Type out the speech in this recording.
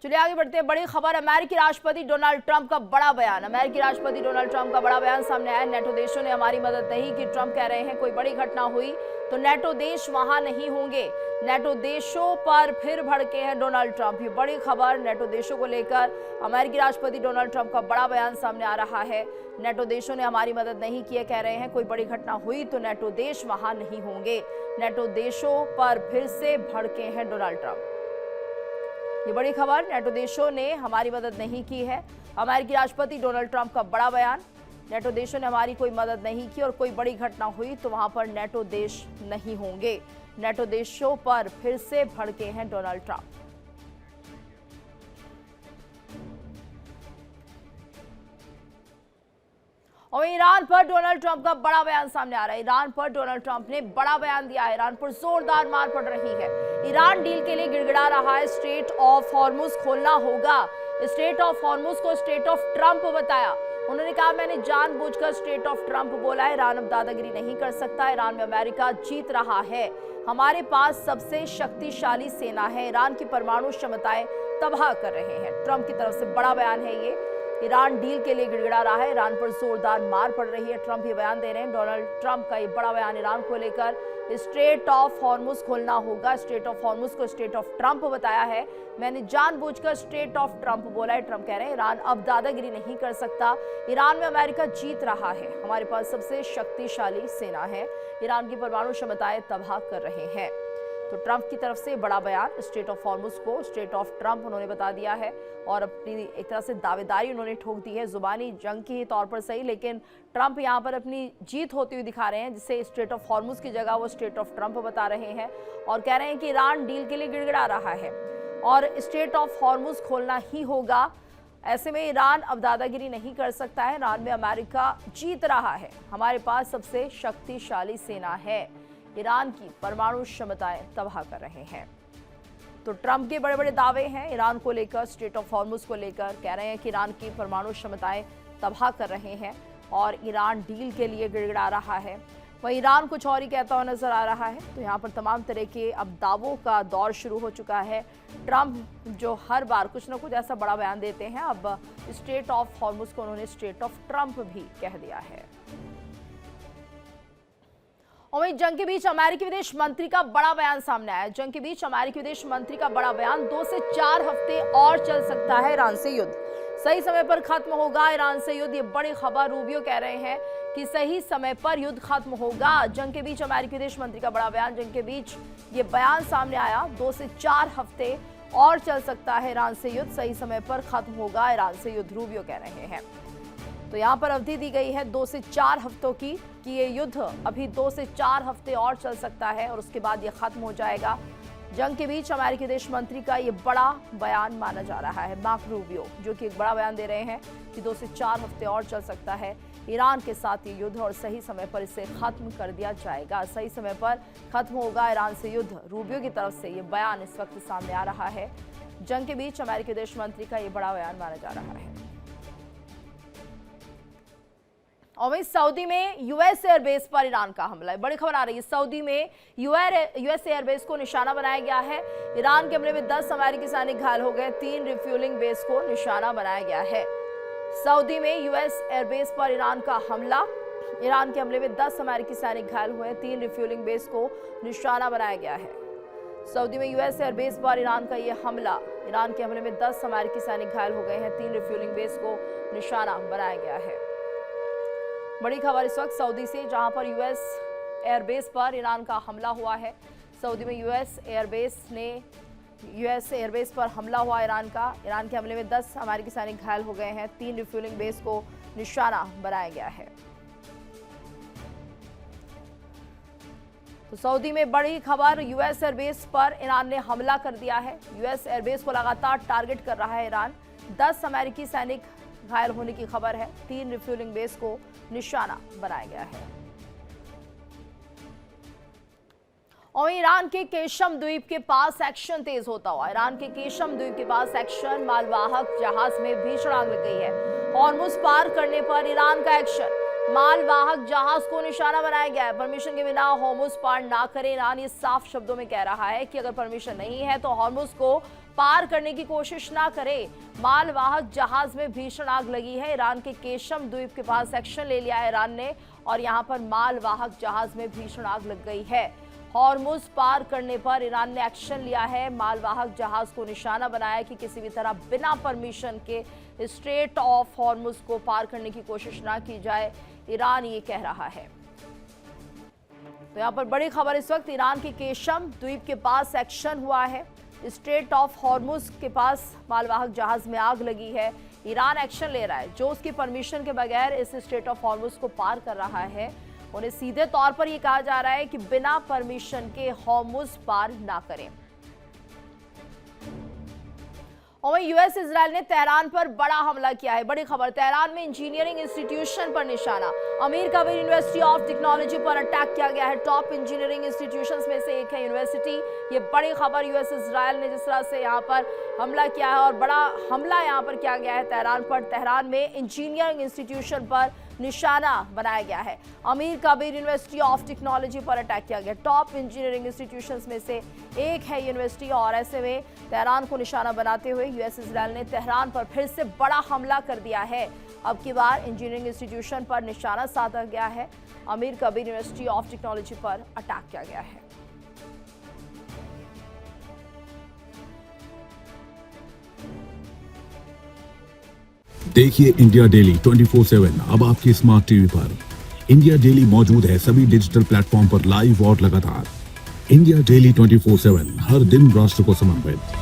चलिए आगे बढ़ते हैं। बड़ी खबर, अमेरिकी राष्ट्रपति डोनाल्ड ट्रंप का बड़ा बयान। अमेरिकी राष्ट्रपति डोनाल्ड ट्रंप का बड़ा बयान सामने आया। नेटो देशों ने हमारी मदद नहीं की। ट्रंप कह रहे हैं कोई बड़ी घटना हुई तो नेटो देश वहां नहीं होंगे। नेटो देशों पर फिर भड़के हैं डोनाल्ड ट्रंप। ये बड़ी खबर नेटो देशों को लेकर अमेरिकी राष्ट्रपति डोनाल्ड ट्रंप का बड़ा बयान सामने आ रहा है। नेटो देशों ने हमारी मदद नहीं की है, कह रहे हैं कोई बड़ी घटना हुई तो नेटो देश वहां नहीं होंगे। नेटो देशों पर फिर से भड़के हैं डोनाल्ड ट्रंप। ये बड़ी खबर, नेटो देशों ने हमारी मदद नहीं की है। अमेरिकी राष्ट्रपति डोनाल्ड ट्रंप का बड़ा बयान। नेटो देशों ने हमारी कोई मदद नहीं की और कोई बड़ी घटना हुई तो वहां पर नेटो देश नहीं होंगे। नेटो देशों पर फिर से भड़के हैं डोनाल्ड ट्रंप। और ईरान पर डोनाल्ड ट्रंप का बड़ा बयान सामने आ रहा है। ईरान पर डोनाल्ड ट्रंप ने बड़ा बयान दिया है। ईरान पर जोरदार मार पड़ रही है। ईरान डील के लिए गिड़गिड़ा रहा है। स्ट्रेट ऑफ हॉर्मुज खोलना होगा। स्ट्रेट ऑफ हॉर्मुज को स्ट्रेट ऑफ ट्रंप बताया। उन्होंने कहा मैंने जानबूझकर स्ट्रेट ऑफ ट्रंप बोला है। ईरान अब दादागिरी नहीं कर सकता। ईरान में अमेरिका जीत रहा है। हमारे पास सबसे शक्तिशाली सेना है। ईरान की परमाणु क्षमताएं तबाह कर रहे हैं। ट्रंप की तरफ से बड़ा बयान है ये। ईरान डील के लिए गिड़गिड़ा रहा है। ईरान पर जोरदार मार पड़ रही है। ट्रंप ये बयान दे रहे हैं। डोनाल्ड ट्रंप का ये बड़ा बयान ईरान को लेकर। स्ट्रेट ऑफ हॉर्मुज खोलना होगा। स्ट्रेट ऑफ हॉर्मुज को स्ट्रेट ऑफ ट्रंप बताया है। मैंने जानबूझकर स्ट्रेट ऑफ ट्रंप बोला है। ट्रंप कह रहे हैं ईरान अब दादागिरी नहीं कर सकता। ईरान में अमेरिका जीत रहा है। हमारे पास सबसे शक्तिशाली सेना है। ईरान की परमाणु क्षमताएं तबाह कर रहे हैं। तो ट्रंप की तरफ से बड़ा बयान। स्ट्रेट ऑफ हॉर्मुज को स्ट्रेट ऑफ ट्रंप उन्होंने बता दिया है और अपनी एक तरह से दावेदारी उन्होंने ठोक दी है। जुबानी जंग के तौर पर सही, लेकिन ट्रंप यहां पर अपनी जीत होती हुई दिखा रहे हैं, जिसे स्ट्रेट ऑफ हॉर्मुज की जगह वो स्ट्रेट ऑफ ट्रंप बता रहे हैं और कह रहे हैं कि ईरान डील के लिए गिड़गिड़ा रहा है और स्ट्रेट ऑफ हॉर्मुज खोलना ही होगा। ऐसे में ईरान अब दादागिरी नहीं कर सकता है। ईरान में अमेरिका जीत रहा है। हमारे पास सबसे शक्तिशाली सेना है। ईरान की परमाणु क्षमताएं तबाह कर रहे हैं। तो ट्रंप के बड़े बड़े दावे हैं ईरान को लेकर, स्ट्रेट ऑफ हॉर्मुज को लेकर। कह रहे हैं कि ईरान की परमाणु क्षमताएं तबाह कर रहे हैं और ईरान डील के लिए गिड़गिड़ा रहा है। वहीं ईरान कुछ और ही कहता हुआ नजर आ रहा है। तो यहाँ पर तमाम तरह के अब दावों का दौर शुरू हो चुका है। ट्रंप जो हर बार कुछ ना कुछ ऐसा बड़ा बयान देते हैं, अब स्ट्रेट ऑफ हॉर्मुज को उन्होंने स्ट्रेट ऑफ ट्रंप भी कह दिया है। और वहीं जंग के बीच अमेरिकी विदेश मंत्री का बड़ा बयान सामने आया। जंग के बीच अमेरिकी विदेश मंत्री का बड़ा बयान। 2 से 4 हफ्ते और चल सकता है ईरान से युद्ध। सही समय पर खत्म होगा ईरान से युद्ध। ये बड़ी खबर। रूबियो कह रहे हैं कि सही समय पर युद्ध खत्म होगा। जंग के बीच अमेरिकी विदेश मंत्री का बड़ा बयान। जंग के बीच ये बयान सामने आया। 2 से 4 हफ्ते और चल सकता है ईरान से युद्ध। सही समय पर खत्म होगा ईरान से युद्ध, रूबियो कह रहे हैं। तो यहाँ पर अवधि दी गई है 2 से 4 हफ्तों की कि ये युद्ध अभी 2 से 4 हफ्ते और चल सकता है और उसके बाद ये खत्म हो जाएगा। जंग के बीच अमेरिकी विदेश मंत्री का ये बड़ा बयान माना जा रहा है। मार्को रूबियो जो कि एक बड़ा बयान दे रहे हैं कि 2 से 4 हफ्ते और चल सकता है ईरान के साथ ये युद्ध और सही समय पर इसे खत्म कर दिया जाएगा। सही समय पर खत्म होगा ईरान से युद्ध। रूबियो की तरफ से ये बयान इस वक्त सामने आ रहा है। जंग के बीच अमेरिकी विदेश मंत्री का ये बड़ा बयान माना जा रहा है। और वहीं सऊदी में यूएस एयरबेस पर ईरान का हमला है। बड़ी खबर आ रही है। सऊदी में यूएस एयरबेस को निशाना बनाया गया है। ईरान के हमले में 10 अमेरिकी सैनिक घायल हो गए। 3 रिफ्यूलिंग बेस को निशाना बनाया गया है। सऊदी में यूएस एयरबेस पर ईरान का हमला। ईरान के हमले में 10 अमेरिकी सैनिक घायल हुए। 3 रिफ्यूलिंग बेस को निशाना बनाया गया है। सऊदी में यूएस एयरबेस पर ईरान का यह हमला। ईरान के हमले में 10 अमेरिकी सैनिक घायल हो गए हैं। 3 रिफ्यूलिंग बेस को निशाना बनाया गया है। बड़ी खबर इस वक्त सऊदी से, जहां पर यूएस एयरबेस पर ईरान का हमला हुआ है। सऊदी में यूएस एयरबेस पर हमला हुआ ईरान का। ईरान के हमले में 10 अमेरिकी सैनिक घायल हो गए हैं। 3 रिफ्यूलिंग बेस को निशाना बनाया गया है। तो सऊदी में बड़ी खबर, यूएस एयरबेस पर ईरान ने हमला कर दिया है। यूएस एयरबेस को लगातार टारगेट कर रहा है ईरान। 10 अमेरिकी सैनिक घायल होने की खबर है। 3 रिफ्यूलिंग बेस को निशाना बनाया गया है। और ईरान के केशम द्वीप के पास एक्शन तेज होता हुआ। ईरान के केशम द्वीप के पास एक्शन। मालवाहक जहाज में भीषण आग लग गई है। हॉर्मुज पार करने पर ईरान का एक्शन। मालवाहक जहाज को निशाना बनाया गया है। परमिशन के बिना हॉर्मुज पार ना करें। ईरान ये साफ शब्दों में कह रहा है कि अगर परमिशन नहीं है तो हॉर्मुज को पार करने की कोशिश ना करें। मालवाहक जहाज में भीषण आग लगी है। ईरान के केशम द्वीप के पास एक्शन ले लिया है ईरान ने और यहां पर मालवाहक जहाज में भीषण आग लग गई है। हॉर्मुज पार करने पर ईरान ने एक्शन लिया है। मालवाहक जहाज को निशाना बनाया कि किसी भी तरह बिना परमिशन के स्ट्रेट ऑफ हॉर्मुज को पार करने की कोशिश ना की जाए, ईरान ये कह रहा है। तो यहां पर बड़ी खबर इस वक्त ईरान के केशम द्वीप के पास एक्शन हुआ है। स्ट्रेट ऑफ हॉर्मुज के पास मालवाहक जहाज में आग लगी है। ईरान एक्शन ले रहा है। जो उसकी परमिशन के बगैर इस स्ट्रेट ऑफ हॉर्मुज को पार कर रहा है उन्हें सीधे तौर पर यह कहा जा रहा है कि बिना परमिशन के हॉर्मुज पार ना करें। और यूएस इजराइल ने तेहरान पर बड़ा हमला किया है। बड़ी खबर, तेहरान में इंजीनियरिंग इंस्टीट्यूशन पर निशाना। अमीर कबीर यूनिवर्सिटी ऑफ टेक्नोलॉजी पर अटैक किया गया है। टॉप इंजीनियरिंग इंस्टीट्यूशंस में से एक है यूनिवर्सिटी। ये बड़ी खबर, यूएस इजराइल ने जिस तरह से यहाँ पर हमला किया है और बड़ा हमला यहाँ पर किया गया है तेहरान पर। तेहरान में इंजीनियरिंग इंस्टीट्यूशन पर निशाना बनाया गया है। अमीर कबीर यूनिवर्सिटी ऑफ टेक्नोलॉजी पर अटैक किया गया। टॉप इंजीनियरिंग इंस्टीट्यूशंस में से एक है यूनिवर्सिटी और ऐसे में तेहरान को निशाना बनाते हुए यूएस इजराइल ने तेहरान पर फिर से बड़ा हमला कर दिया है। अब की बार इंजीनियरिंग इंस्टीट्यूशन पर निशाना साधा गया है। अमीर कबीर यूनिवर्सिटी ऑफ टेक्नोलॉजी पर अटैक किया गया है। देखिए इंडिया डेली 24/7 अब आपके स्मार्ट टीवी पर। इंडिया डेली मौजूद है सभी डिजिटल प्लेटफॉर्म पर लाइव और लगातार। इंडिया डेली 24/7 हर दिन राष्ट्र को समर्पित।